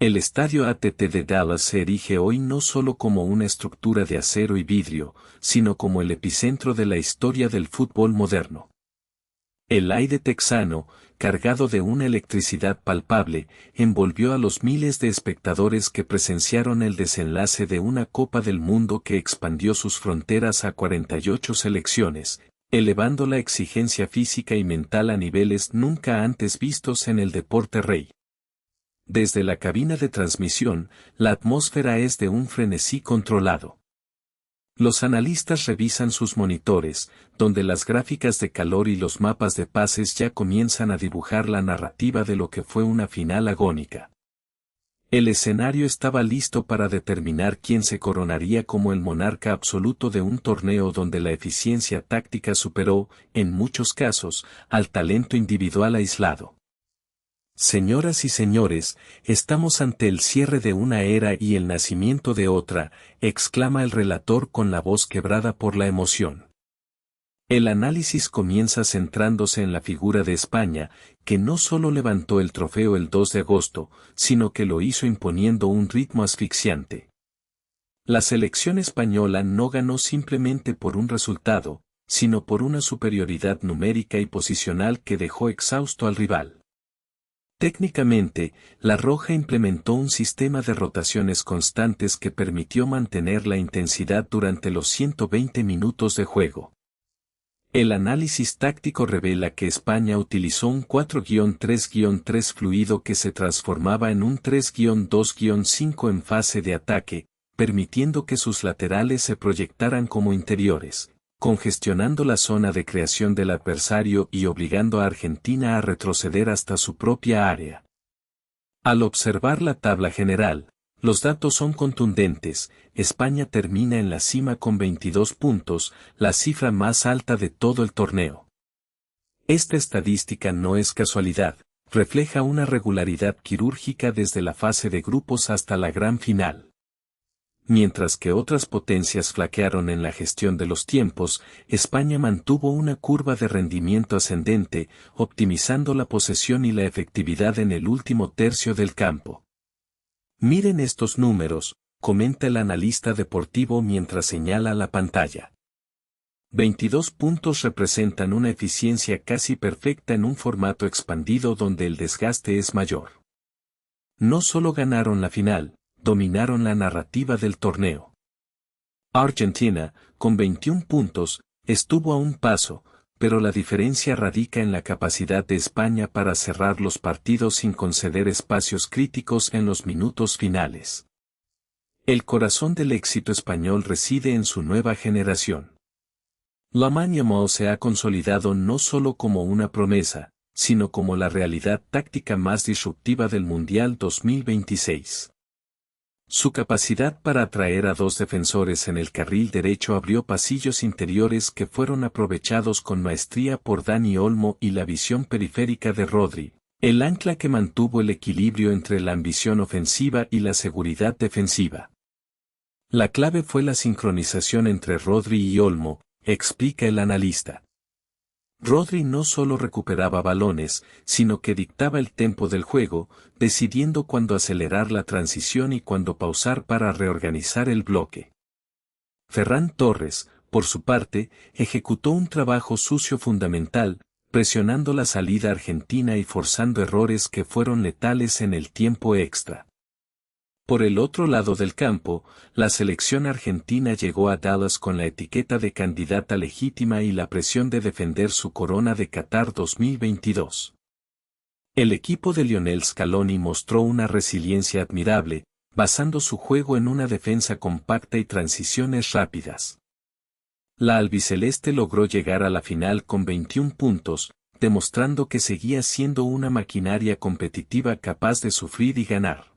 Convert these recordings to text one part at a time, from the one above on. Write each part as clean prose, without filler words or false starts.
El estadio AT&T de Dallas se erige hoy no solo como una estructura de acero y vidrio, sino como el epicentro de la historia del fútbol moderno. El aire texano, cargado de una electricidad palpable, envolvió a los miles de espectadores que presenciaron el desenlace de una Copa del Mundo que expandió sus fronteras a 48 selecciones, elevando la exigencia física y mental a niveles nunca antes vistos en el deporte rey. Desde la cabina de transmisión, la atmósfera es de un frenesí controlado. Los analistas revisan sus monitores, donde las gráficas de calor y los mapas de pases ya comienzan a dibujar la narrativa de lo que fue una final agónica. El escenario estaba listo para determinar quién se coronaría como el monarca absoluto de un torneo donde la eficiencia táctica superó, en muchos casos, al talento individual aislado. Señoras y señores, estamos ante el cierre de una era y el nacimiento de otra, exclama el relator con la voz quebrada por la emoción. El análisis comienza centrándose en la figura de España, que no solo levantó el trofeo el 2 de agosto, sino que lo hizo imponiendo un ritmo asfixiante. La selección española no ganó simplemente por un resultado, sino por una superioridad numérica y posicional que dejó exhausto al rival. Técnicamente, la Roja implementó un sistema de rotaciones constantes que permitió mantener la intensidad durante los 120 minutos de juego. El análisis táctico revela que España utilizó un 4-3-3 fluido que se transformaba en un 3-2-5 en fase de ataque, permitiendo que sus laterales se proyectaran como interiores, congestionando la zona de creación del adversario y obligando a Argentina a retroceder hasta su propia área. Al observar la tabla general, los datos son contundentes. España termina en la cima con 22 puntos, la cifra más alta de todo el torneo. Esta estadística no es casualidad, refleja una regularidad quirúrgica desde la fase de grupos hasta la gran final. Mientras que otras potencias flaquearon en la gestión de los tiempos, España mantuvo una curva de rendimiento ascendente, optimizando la posesión y la efectividad en el último tercio del campo. Miren estos números, comenta el analista deportivo mientras señala la pantalla. 22 puntos representan una eficiencia casi perfecta en un formato expandido donde el desgaste es mayor. No solo ganaron la final, dominaron la narrativa del torneo. Argentina, con 21 puntos, estuvo a un paso, pero la diferencia radica en la capacidad de España para cerrar los partidos sin conceder espacios críticos en los minutos finales. El corazón del éxito español reside en su nueva generación. Lamine Yamal se ha consolidado no solo como una promesa, sino como la realidad táctica más disruptiva del Mundial 2026. Su capacidad para atraer a dos defensores en el carril derecho abrió pasillos interiores que fueron aprovechados con maestría por Dani Olmo y la visión periférica de Rodri, el ancla que mantuvo el equilibrio entre la ambición ofensiva y la seguridad defensiva. La clave fue la sincronización entre Rodri y Olmo, explica el analista. Rodri no solo recuperaba balones, sino que dictaba el tempo del juego, decidiendo cuándo acelerar la transición y cuándo pausar para reorganizar el bloque. Ferran Torres, por su parte, ejecutó un trabajo sucio fundamental, presionando la salida argentina y forzando errores que fueron letales en el tiempo extra. Por el otro lado del campo, la selección argentina llegó a Dallas con la etiqueta de candidata legítima y la presión de defender su corona de Qatar 2022. El equipo de Lionel Scaloni mostró una resiliencia admirable, basando su juego en una defensa compacta y transiciones rápidas. La albiceleste logró llegar a la final con 21 puntos, demostrando que seguía siendo una maquinaria competitiva capaz de sufrir y ganar.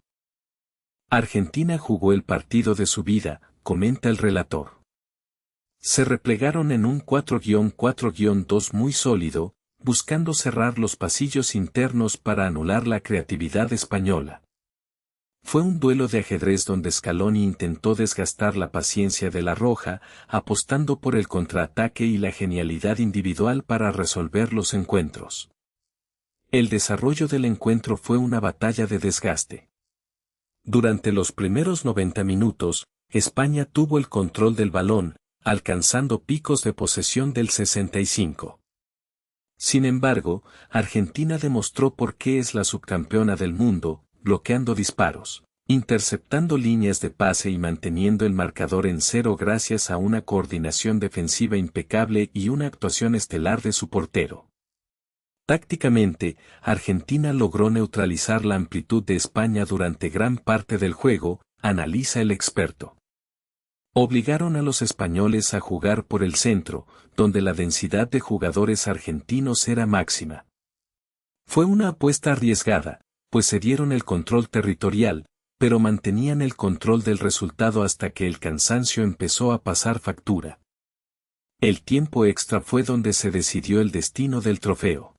Argentina jugó el partido de su vida, comenta el relator. Se replegaron en un 4-4-2 muy sólido, buscando cerrar los pasillos internos para anular la creatividad española. Fue un duelo de ajedrez donde Scaloni intentó desgastar la paciencia de la Roja, apostando por el contraataque y la genialidad individual para resolver los encuentros. El desarrollo del encuentro fue una batalla de desgaste. Durante los primeros 90 minutos, España tuvo el control del balón, alcanzando picos de posesión del 65. Sin embargo, Argentina demostró por qué es la subcampeona del mundo, bloqueando disparos, interceptando líneas de pase y manteniendo el marcador en cero gracias a una coordinación defensiva impecable y una actuación estelar de su portero. Tácticamente, Argentina logró neutralizar la amplitud de España durante gran parte del juego, analiza el experto. Obligaron a los españoles a jugar por el centro, donde la densidad de jugadores argentinos era máxima. Fue una apuesta arriesgada, pues cedieron el control territorial, pero mantenían el control del resultado hasta que el cansancio empezó a pasar factura. El tiempo extra fue donde se decidió el destino del trofeo.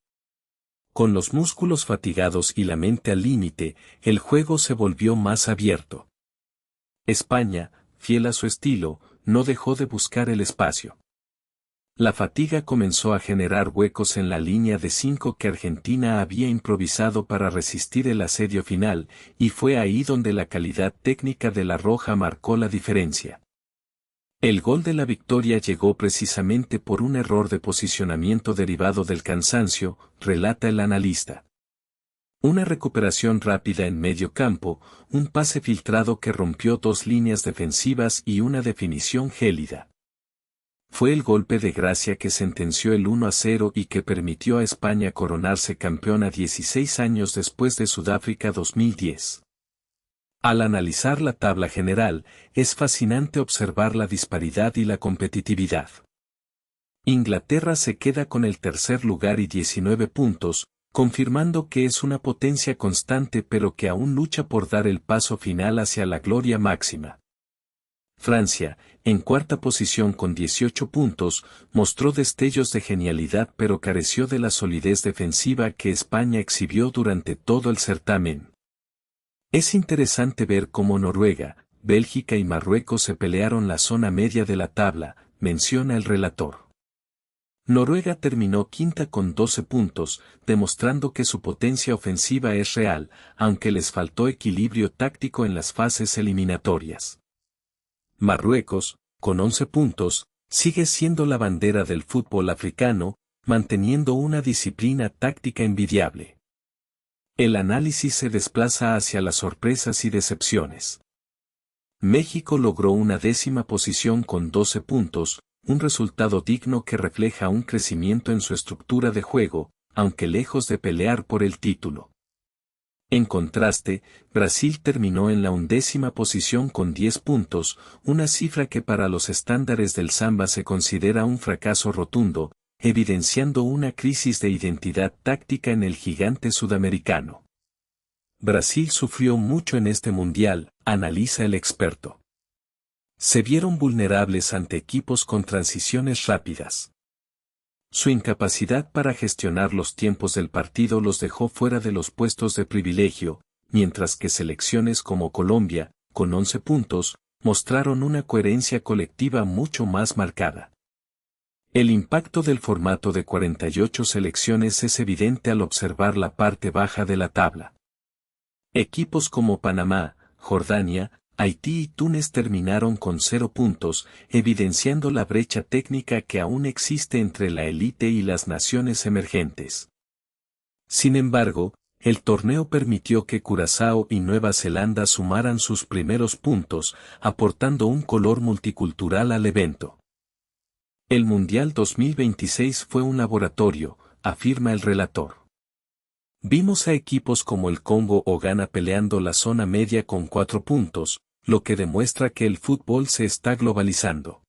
Con los músculos fatigados y la mente al límite, el juego se volvió más abierto. España, fiel a su estilo, no dejó de buscar el espacio. La fatiga comenzó a generar huecos en la línea de 5 que Argentina había improvisado para resistir el asedio final, y fue ahí donde la calidad técnica de la Roja marcó la diferencia. El gol de la victoria llegó precisamente por un error de posicionamiento derivado del cansancio, relata el analista. Una recuperación rápida en medio campo, un pase filtrado que rompió 2 líneas defensivas y una definición gélida. Fue el golpe de gracia que sentenció el 1-0 y que permitió a España coronarse campeona 16 años después de Sudáfrica 2010. Al analizar la tabla general, es fascinante observar la disparidad y la competitividad. Inglaterra se queda con el tercer lugar y 19 puntos, confirmando que es una potencia constante pero que aún lucha por dar el paso final hacia la gloria máxima. Francia, en cuarta posición con 18 puntos, mostró destellos de genialidad pero careció de la solidez defensiva que España exhibió durante todo el certamen. Es interesante ver cómo Noruega, Bélgica y Marruecos se pelearon la zona media de la tabla, menciona el relator. Noruega terminó quinta con 12 puntos, demostrando que su potencia ofensiva es real, aunque les faltó equilibrio táctico en las fases eliminatorias. Marruecos, con 11 puntos, sigue siendo la bandera del fútbol africano, manteniendo una disciplina táctica envidiable. El análisis se desplaza hacia las sorpresas y decepciones. México logró una 10ª posición con 12 puntos, un resultado digno que refleja un crecimiento en su estructura de juego, aunque lejos de pelear por el título. En contraste, Brasil terminó en la 11ª posición con 10 puntos, una cifra que para los estándares del samba se considera un fracaso rotundo, evidenciando una crisis de identidad táctica en el gigante sudamericano. Brasil sufrió mucho en este mundial, analiza el experto. Se vieron vulnerables ante equipos con transiciones rápidas. Su incapacidad para gestionar los tiempos del partido los dejó fuera de los puestos de privilegio, mientras que selecciones como Colombia, con 11 puntos, mostraron una coherencia colectiva mucho más marcada. El impacto del formato de 48 selecciones es evidente al observar la parte baja de la tabla. Equipos como Panamá, Jordania, Haití y Túnez terminaron con 0 puntos, evidenciando la brecha técnica que aún existe entre la élite y las naciones emergentes. Sin embargo, el torneo permitió que Curazao y Nueva Zelanda sumaran sus primeros puntos, aportando un color multicultural al evento. El Mundial 2026 fue un laboratorio, afirma el relator. Vimos a equipos como el Congo o Ghana peleando la zona media con 4 puntos, lo que demuestra que el fútbol se está globalizando.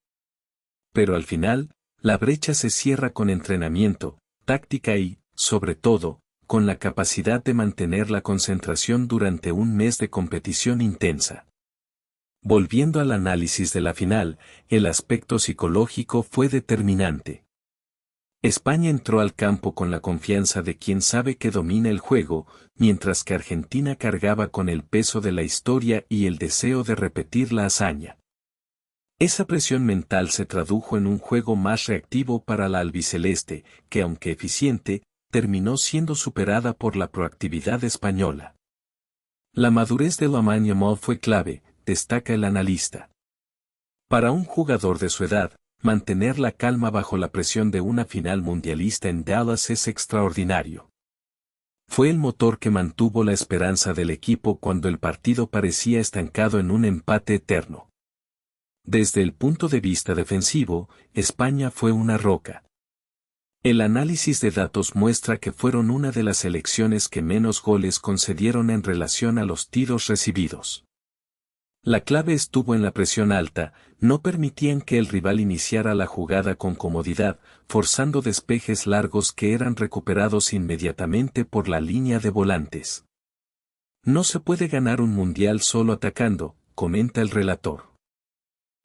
Pero al final, la brecha se cierra con entrenamiento, táctica y, sobre todo, con la capacidad de mantener la concentración durante un mes de competición intensa. Volviendo al análisis de la final, el aspecto psicológico fue determinante. España entró al campo con la confianza de quien sabe que domina el juego, mientras que Argentina cargaba con el peso de la historia y el deseo de repetir la hazaña. Esa presión mental se tradujo en un juego más reactivo para la albiceleste, que aunque eficiente, terminó siendo superada por la proactividad española. La madurez de Lamine Yamal fue clave, destaca el analista. Para un jugador de su edad, mantener la calma bajo la presión de una final mundialista en Dallas es extraordinario. Fue el motor que mantuvo la esperanza del equipo cuando el partido parecía estancado en un empate eterno. Desde el punto de vista defensivo, España fue una roca. El análisis de datos muestra que fueron una de las selecciones que menos goles concedieron en relación a los tiros recibidos. La clave estuvo en la presión alta, no permitían que el rival iniciara la jugada con comodidad, forzando despejes largos que eran recuperados inmediatamente por la línea de volantes. No se puede ganar un mundial solo atacando, comenta el relator.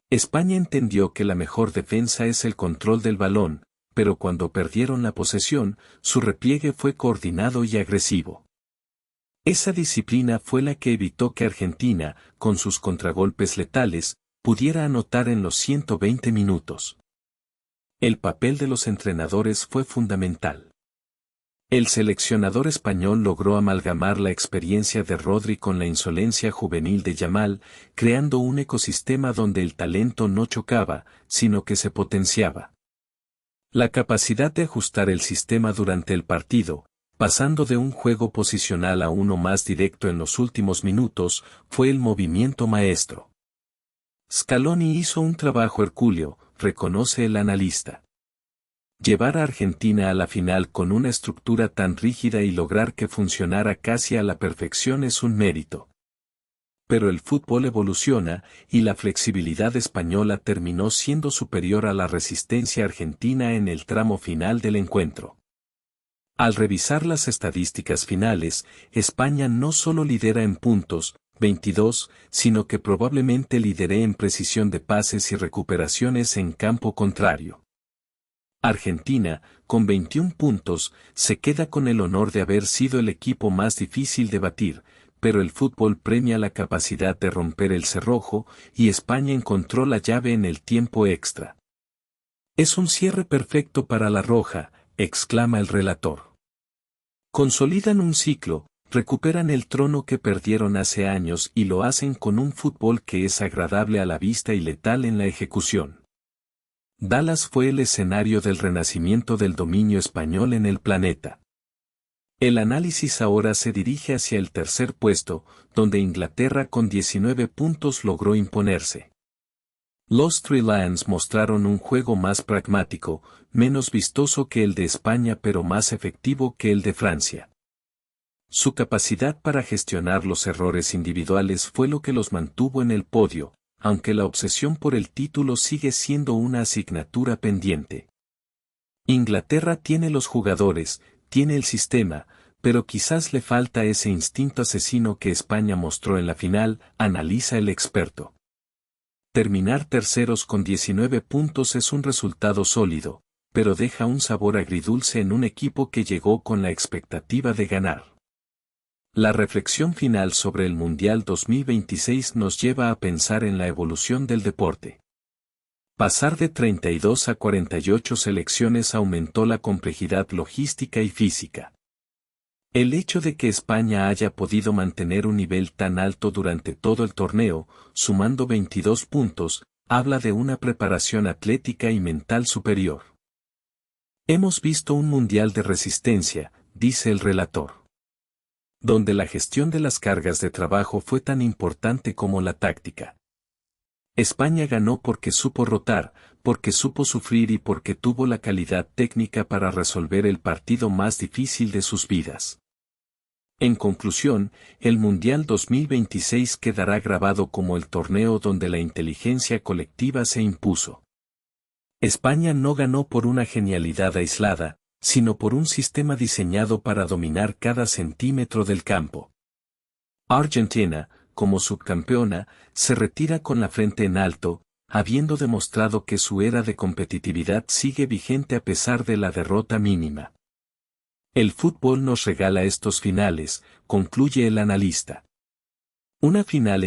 España entendió que la mejor defensa es el control del balón, pero cuando perdieron la posesión, su repliegue fue coordinado y agresivo. Esa disciplina fue la que evitó que Argentina, con sus contragolpes letales, pudiera anotar en los 120 minutos. El papel de los entrenadores fue fundamental. El seleccionador español logró amalgamar la experiencia de Rodri con la insolencia juvenil de Yamal, creando un ecosistema donde el talento no chocaba, sino que se potenciaba. La capacidad de ajustar el sistema durante el partido, pasando de un juego posicional a uno más directo en los últimos minutos, fue el movimiento maestro. Scaloni hizo un trabajo hercúleo, reconoce el analista. Llevar a Argentina a la final con una estructura tan rígida y lograr que funcionara casi a la perfección es un mérito. Pero el fútbol evoluciona, y la flexibilidad española terminó siendo superior a la resistencia argentina en el tramo final del encuentro. Al revisar las estadísticas finales, España no solo lidera en puntos, 22, sino que probablemente lidere en precisión de pases y recuperaciones en campo contrario. Argentina, con 21 puntos, se queda con el honor de haber sido el equipo más difícil de batir, pero el fútbol premia la capacidad de romper el cerrojo, y España encontró la llave en el tiempo extra. Es un cierre perfecto para la roja, exclama el relator. Consolidan un ciclo, recuperan el trono que perdieron hace años y lo hacen con un fútbol que es agradable a la vista y letal en la ejecución. Dallas fue el escenario del renacimiento del dominio español en el planeta. El análisis ahora se dirige hacia el tercer puesto, donde Inglaterra con 19 puntos logró imponerse. Los Three Lions mostraron un juego más pragmático, menos vistoso que el de España pero más efectivo que el de Francia. Su capacidad para gestionar los errores individuales fue lo que los mantuvo en el podio, aunque la obsesión por el título sigue siendo una asignatura pendiente. Inglaterra tiene los jugadores, tiene el sistema, pero quizás le falta ese instinto asesino que España mostró en la final, analiza el experto. Terminar terceros con 19 puntos es un resultado sólido, pero deja un sabor agridulce en un equipo que llegó con la expectativa de ganar. La reflexión final sobre el Mundial 2026 nos lleva a pensar en la evolución del deporte. Pasar de 32 a 48 selecciones aumentó la complejidad logística y física. El hecho de que España haya podido mantener un nivel tan alto durante todo el torneo, sumando 22 puntos, habla de una preparación atlética y mental superior. Hemos visto un mundial de resistencia, dice el relator, donde la gestión de las cargas de trabajo fue tan importante como la táctica. España ganó porque supo rotar, porque supo sufrir y porque tuvo la calidad técnica para resolver el partido más difícil de sus vidas. En conclusión, el Mundial 2026 quedará grabado como el torneo donde la inteligencia colectiva se impuso. España no ganó por una genialidad aislada, sino por un sistema diseñado para dominar cada centímetro del campo. Argentina, como subcampeona, se retira con la frente en alto, habiendo demostrado que su era de competitividad sigue vigente a pesar de la derrota mínima. El fútbol nos regala estos finales, concluye el analista. Una final